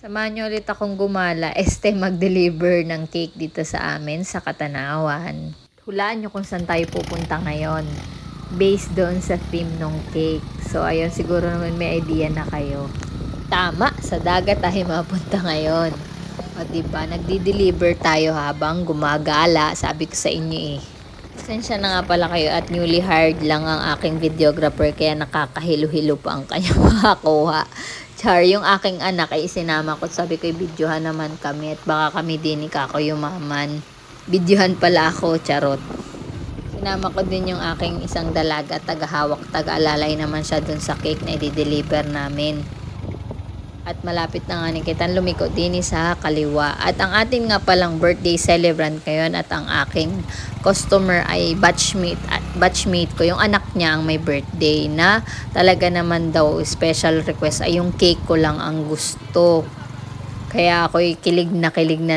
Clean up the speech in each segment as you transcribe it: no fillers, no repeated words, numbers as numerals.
Samahan niyo ulit akong gumala, mag-deliver ng cake dito sa amin sa Katanawan. Hulaan niyo kung saan tayo pupunta ngayon. Based doon sa theme ng cake. So, ayun, siguro naman may idea na kayo. Tama, sa dagat tayo mapunta ngayon. O, diba, nagdi-deliver tayo habang gumagala. Sabi ko sa inyo eh. Pasensya na nga pala kayo at newly hired lang ang aking videographer kaya nakakahilo-hilo pa ang kanyang makakuha. Char, yung aking anak ay isinama ko at sabi ko videohan naman kami at baka kami din ikakayumaman. Videohan pala ako, charot. Sinama ko din yung aking isang dalaga at tagahawak, taga-alalay naman siya dun sa cake na i-deliver namin. At malapit na nga ni Kitan lumiko din sa kaliwa. At ang ating nga palang birthday celebrant ngayon at ang aking customer ay batchmate ko. Yung anak niya ang may birthday na talaga naman daw special request ay yung cake ko lang ang gusto. Kaya ako'y kilig na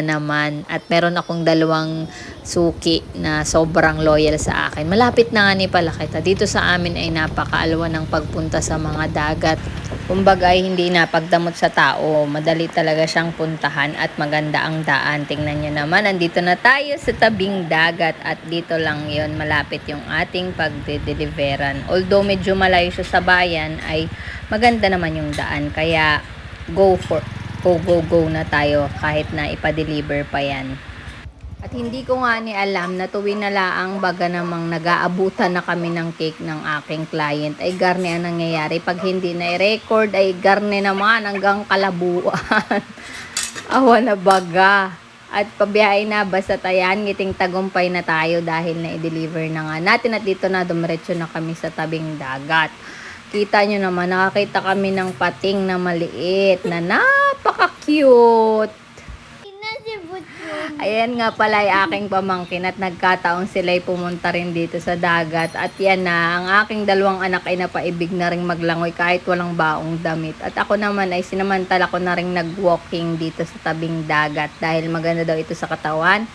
naman. At meron akong dalawang suki na sobrang loyal sa akin. Malapit na nga ni pala kita. Dito sa amin ay napakaalwa ng pagpunta sa mga dagat. Kumbaga ay hindi napagdamot sa tao. Madali talaga siyang puntahan at maganda ang daan. Tingnan nyo naman, andito na tayo sa tabing dagat at dito lang yon malapit yung ating pagde-deliveran. Although medyo malayo siya sa bayan ay maganda naman yung daan. Kaya go na tayo kahit na ipa-deliver pa yan. At hindi ko nga ni alam na tuwing nalaang baga namang nag-aabutan na kami ng cake ng aking client ay garne ang nangyayari. Pag hindi na i-record ay garne naman hanggang kalabuan. Awa na baga. At pabiyahe na basta tayan, ngiting tagumpay na tayo dahil na i-deliver na nga natin at dito na dumiretso na kami sa tabing dagat. Kita nyo naman, nakakita kami ng pating na maliit na napaka-cute. Ayan nga pala ay aking pamangkin at nagkataon sila'y pumunta rin dito sa dagat. At yan na, ang aking dalawang anak ay napaibig na rin maglangoy kahit walang baong damit. At ako naman ay sinamantala ko na rin nag-walking dito sa tabing dagat dahil maganda daw ito sa katawan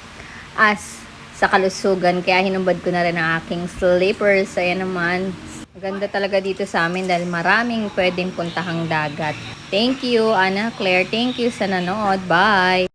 as sa kalusugan. Kaya hinubad ko na rin ang aking slippers. Ayan naman, maganda talaga dito sa amin dahil maraming pwedeng puntahang dagat. Thank you, Ana Claire. Thank you sa nanood. Bye!